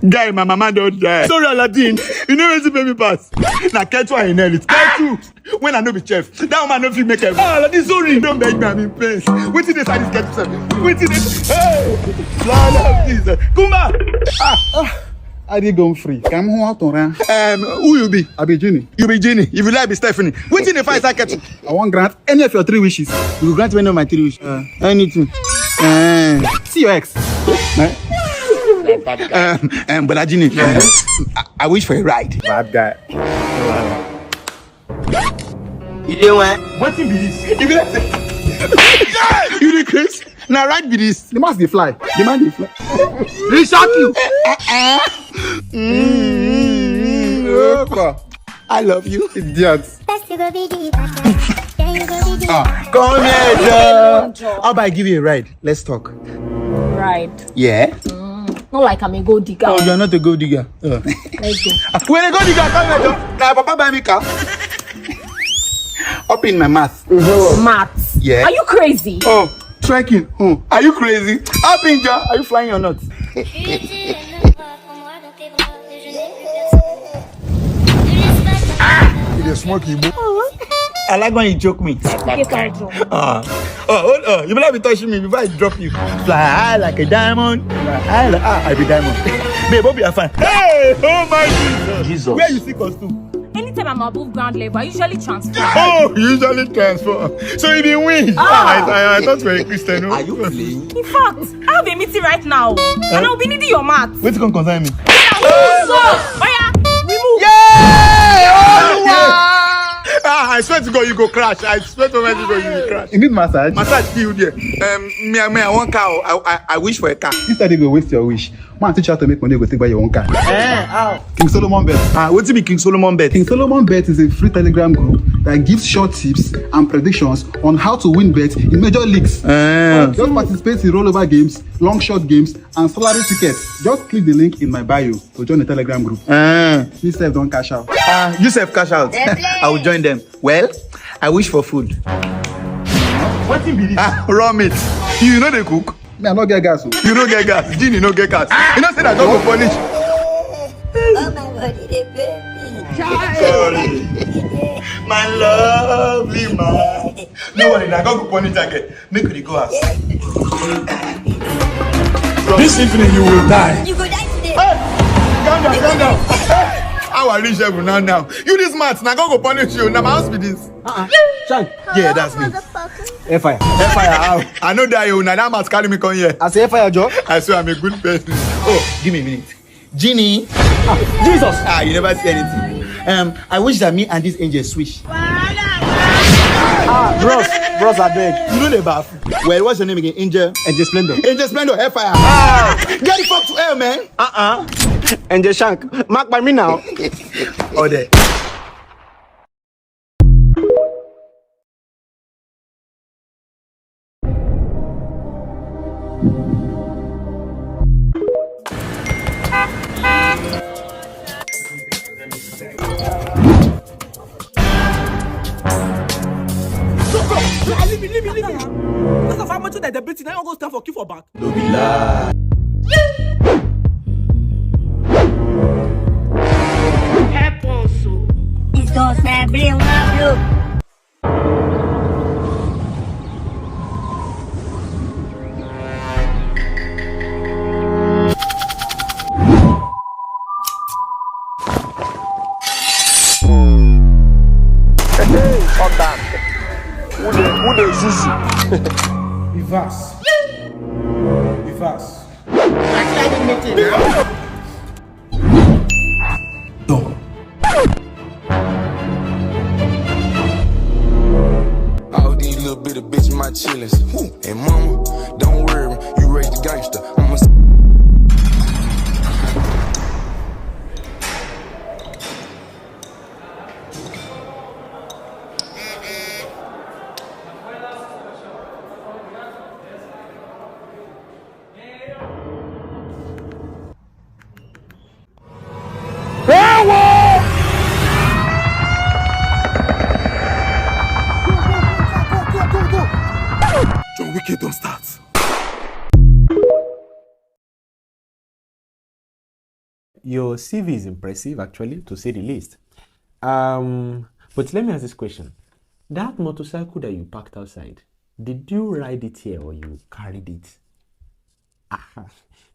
Guy, my mama don't die. Sorry, Aladdin. You know where to pay me pass. Now, Ketu I inherit it. Ketu. When I know be chef, that woman no fit make it. Ah, Aladdin, sorry. Don't beg me, I'm in pain. Wait till they start this Ketu service. Wait till they. Hey, Lord of Jesus. Kumba. I did go free. Come home out on Who you be? I be Jenny. You be Jenny. If you like, be Stephanie. Wait till they fight that Ketu. I won't grant any of your 3 wishes. You grant me any of my 3 wishes. Anything. See your ex. But Jenny, I wish for a ride. Bad guy. You don't want? What be this? You be like say, you the Chris? Now right be this. The man dey fly. The man dey fly. He shock you. I love you. Idiot. Come here, Joe. How about I give you a ride? Let's talk. Right. Yeah? Not like I'm a gold digger. Oh, you're not a gold digger. Let's go. When I go digger, come here, Joe. Now, Papa buy me car. Up in my mouth. Maths. Yeah. Are you crazy? Oh, trekking. Are you crazy? Up in Joe. Are you flying or not? You smoke you. I like when you joke me. You better be touching me before I drop you. Fly high like a diamond. Fly high like I be diamond. Babe, hope you are fine. Hey, oh my Jesus. Where you see costume? Anytime I'm above ground level, I usually transfer. Oh, you usually transfer. So you didn't win. I thought you were a Christian. No? Are you playing? In fact, I have a meeting right now. And I'll be needing your maths. Wait to come concern me. Remove. I swear to God, you go crash. I swear to God, you go crash. You need massage? Massage you there. Me, I want car. I wish for a car. Instead you go waste your wish. Man, teach you how to make money, you go take buy your own car. How? King Solomon Bet. What's be King Solomon Bet? King Solomon Bet is a free Telegram group that gives short tips and predictions on how to win bets in major leagues. Just participate in rollover games, long shot games, and salary tickets. Just click the link in my bio to join the Telegram group. Yourself don't cash out. Yourself cash out. I will join them. Well, I wish for food. What be this? Raw meat. You know they cook? Me, I not get gas. You don't get gas. Genie no get gas. You know say that don't go polish. Oh my God, they baby. Sorry. My lovely man. No worry, I go punish again. Make we go outside. This evening you will die. You go die today. Hey, calm down. Hey, how I reach heaven now? You this smart, now go punish you. Now my house be this. Shank. Yeah, that's me. Fire. I know that you now that must carry me come here. I say fire, Joe. I swear I'm a good person. Oh, give me a minute. Genie. Jesus. You never say anything. I wish that me and this angel switch. Bros, I beg. You know the bath. Well, what's your name again? Angel. Angel Splendor. Angel Splendor, Hellfire. Get the fuck to hell, man. Angel Shank. Mark by me now. Oh, there. Leave me. Because of how much that the beating, I don't go stand for queue for back. No be lie. Estou sempre abrindo. Who the Zuzu? Reverse. All these little bitty bitches my chillers. And mama, don't worry, you raised the gangster. I'ma John Wicked don't start. your CV is impressive, actually, to say the least. But let me ask this question. That motorcycle that you parked outside, did you ride it here or you carried it?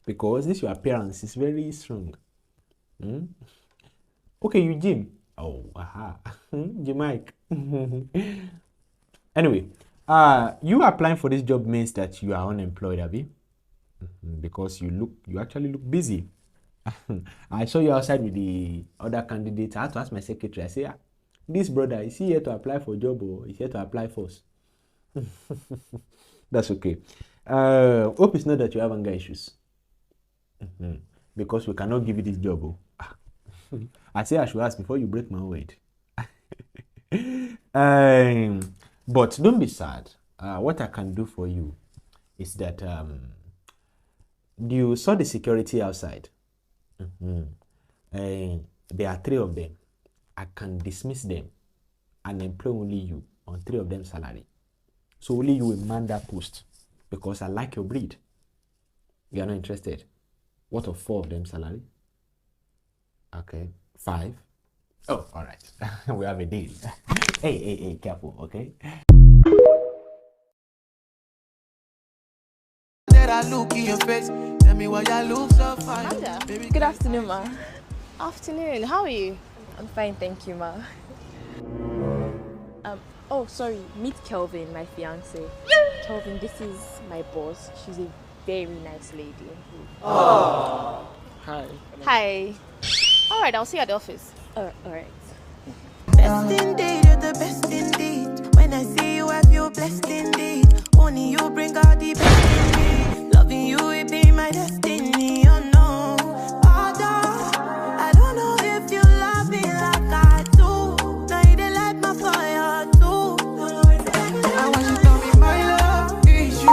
Because this your appearance is very strong. Okay, you Jim. Oh, Jim Mike. Anyway, you applying for this job means that you are unemployed, Abby. Because you actually look busy. I saw you outside with the other candidates. I had to ask my secretary. I say, this brother, is he here to apply for a job or is he here to apply first? That's okay. Hope it's not that you have anger issues. Because we cannot give you this job. I say I should ask before you break my word. But don't be sad. What I can do for you is that you saw the security outside. There are 3 of them. I can dismiss them and employ only you on 3 of them salary. So only you will man that post because I like your breed. You are not interested. What of 4 of them salary? Okay, 5. Oh, all right. We have a deal. Hey, careful, okay? I look in your face. Tell me why I look so fine. Good afternoon, ma. Afternoon, how are you? I'm fine, thank you, ma. Oh, sorry. Meet Kelvin, my fiance. Kelvin, this is my boss. She's a very nice lady. Oh. Hi. Hi. All right, I'll see you at the office. All right. Best indeed, you're the best indeed. When I see you, I feel blessed indeed. Only you bring out the best in me. Loving you, it be my destiny. Oh no, I don't know if you love me like I do. Now you didn't light my fire too. I want you to tell me my love is you.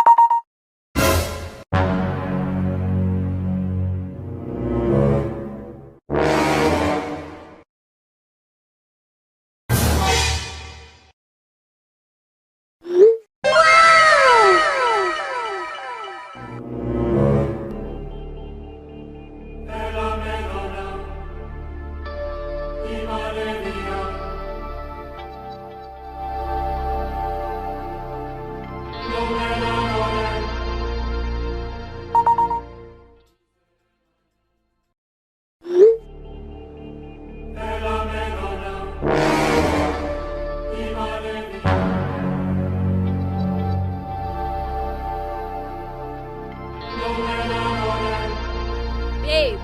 Babe.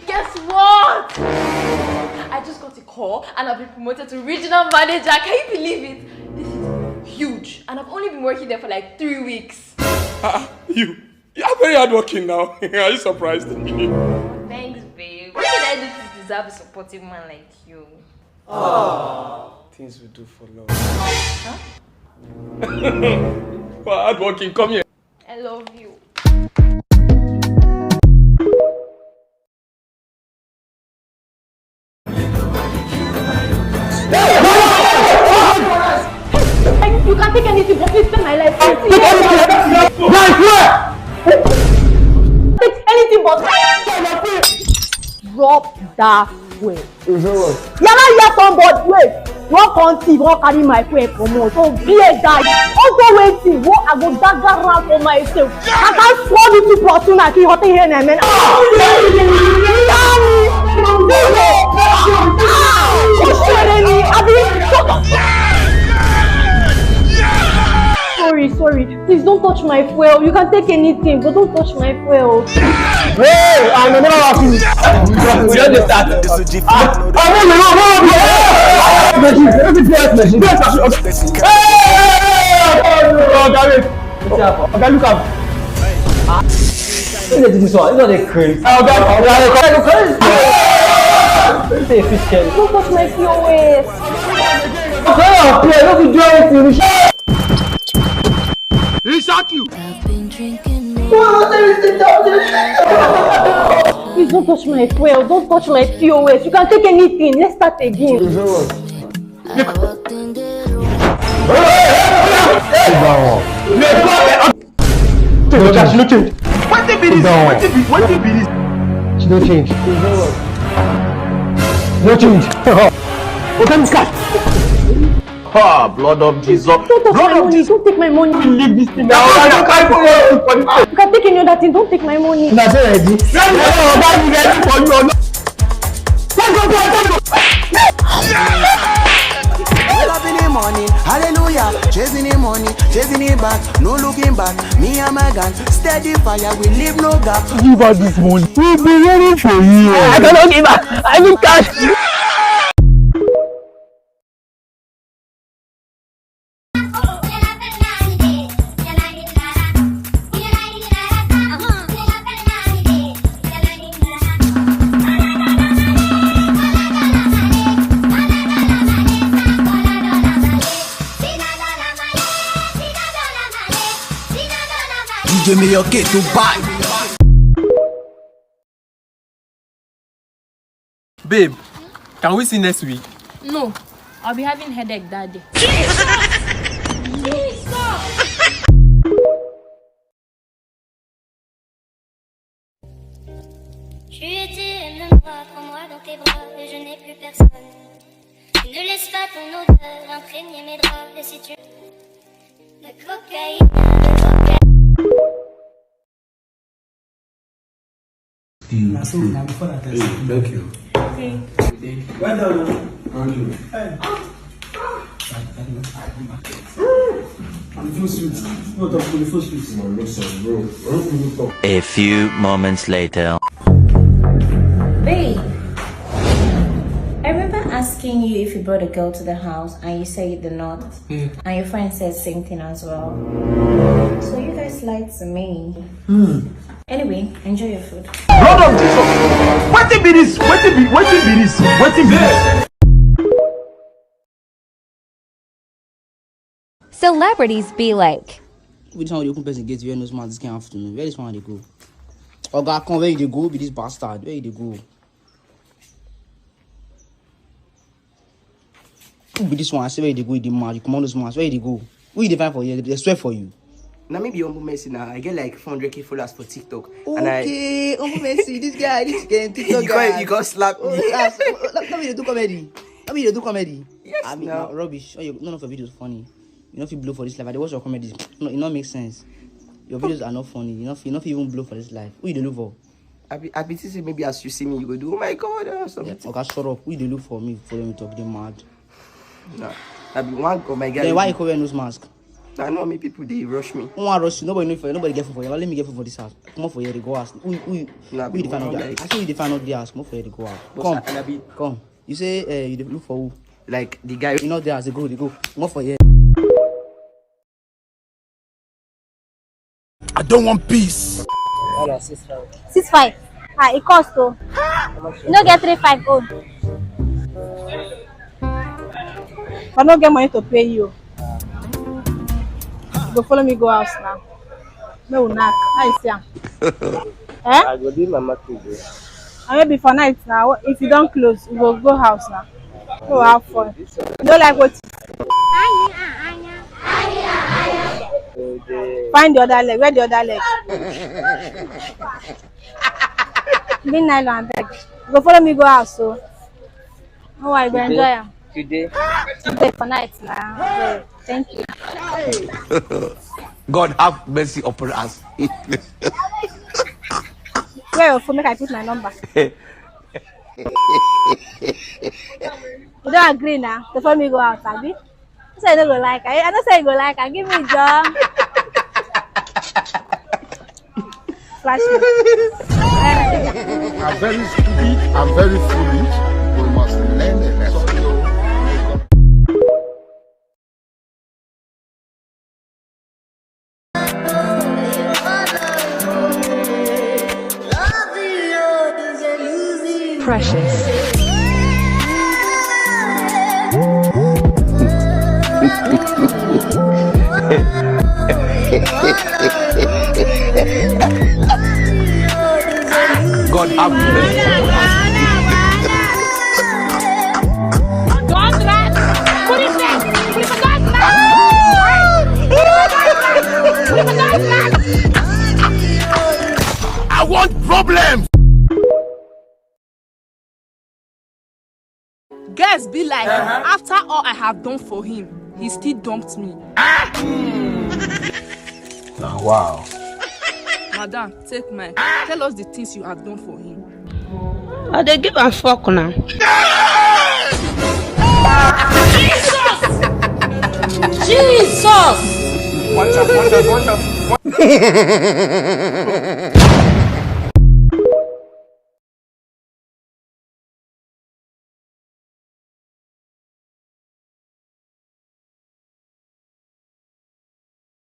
Guess what? I just got a call and I've been promoted to regional manager. Can you believe it? This is huge. And I've only been working there for like 3 weeks. You are very hardworking now. Are you surprised? Thanks, babe. What did I do to deserve a supportive man like you? Things we do for love. Huh? Well, hardworking, come here. I love you. You can't take anything but please spend my life. Take anything but drop that way. Yàrá yẹ somebody wait. Wọ́n kàn tí wọ́n carry my phone comot. So be a guy. Also waiting. Wọ́n I go dagger round for myself. I can't swallow you to platoon like you hot here na men. Sorry. Please don't touch my fuel. You can take anything, but don't touch my fuel. Hey, I'm never happy. We just start. This one, it's not a crazy. Don't touch my POS. He shot you. Please don't touch my fuel. Don't touch my POS. You can take anything. Let's start again. What be this? She don't change. No change. Ah, blood of Jesus. Don't touch my money. Don't take my money. Leave this thing now. You can take any other thing. Don't take my money. That's ready. Up in the morning, hallelujah. Chasing the money, chasing it back, no looking back. Me and my gun, steady fire, we leave no gap. Give us this money. We'll be ready for you. I cannot give her. I need cash. DJ me your kid to buy. Babe, can we see next week? No, I'll be having headache that day. Tu étais même-moi, prends-moi dans tes bras et je n'ai plus personne. Ne laisse pas ton odeur imprégner mes draps et si tu... La cocaïne, Thank you. Well done. A few moments later. Babe, I remember asking you if you brought a girl to the house and you said you did not. And your friend said the same thing as well. So you guys lied to me. Anyway, enjoy your food. Blood of Jesus. What be this? What be this? Celebrities be like. Which one you open person get where no smart this kind of afternoon? Where is one they go? Oga, come where they go? Be this bastard. Where they go? Who be this one? I say where they go? The mad. You come on those mad. Where they go? Who you find for you? They swear for you. Now maybe Umbu Messi now. I get like 400k followers for TikTok. Okay, Umbu Messi, this guy, this TikTok guy. You got slap me. Let me do comedy. Let me do comedy. Yes, I mean, no. rubbish. None of your videos funny. You know if you blow for this life. I watch your comedies. No, it not make sense. Your videos are not funny. You know even blow for this life. Who you dey look for? I be thinking maybe as you see me, you go do, oh my God, or something. Yeah, okay, shut up. Who you dey look for me? For them to talk, they mad. Nah, I be one of my guys. Then why you cover nose mask? I know me people they rush me. Who want rush you? Nobody know for you. Nobody get for you. Let me get for this house. Come on for here. They go ask. Who you define out there? I say you define out there. Come on for here. They go out. Come. You say you look for who? Like the guy. You know there as they go. Come on for here. I don't want peace. 6.5. It costs though. You don't get 3.5 own. If I don't get money to pay you, go follow me go house now. No knock. How you see am? I go do mama today. And maybe for night now. If you don't close, we will go house now. Go have fun. You don't like what? Find the other leg. Where the other leg? Be nylon and beg. Go follow me go house so. Oh, I go enjoy am. Today for night now. Thank you. God have mercy upon us. Where your phone? Make I put my number. You don't agree now? To follow me go out, Abi? You say you don't go like. I don't say you go like. I give me a job. Flash me. I'm very stupid. I'm very foolish. We must learn a lesson. Precious. God have mercy. Don't run! Put it down! Put it down! I want problems. Guys be like, after all I have done for him, he still dumped me. Oh, wow. Madam, take mine. Tell us the things you have done for him. I dey give a fuck now. Jesus! Watch out, watch out, watch out.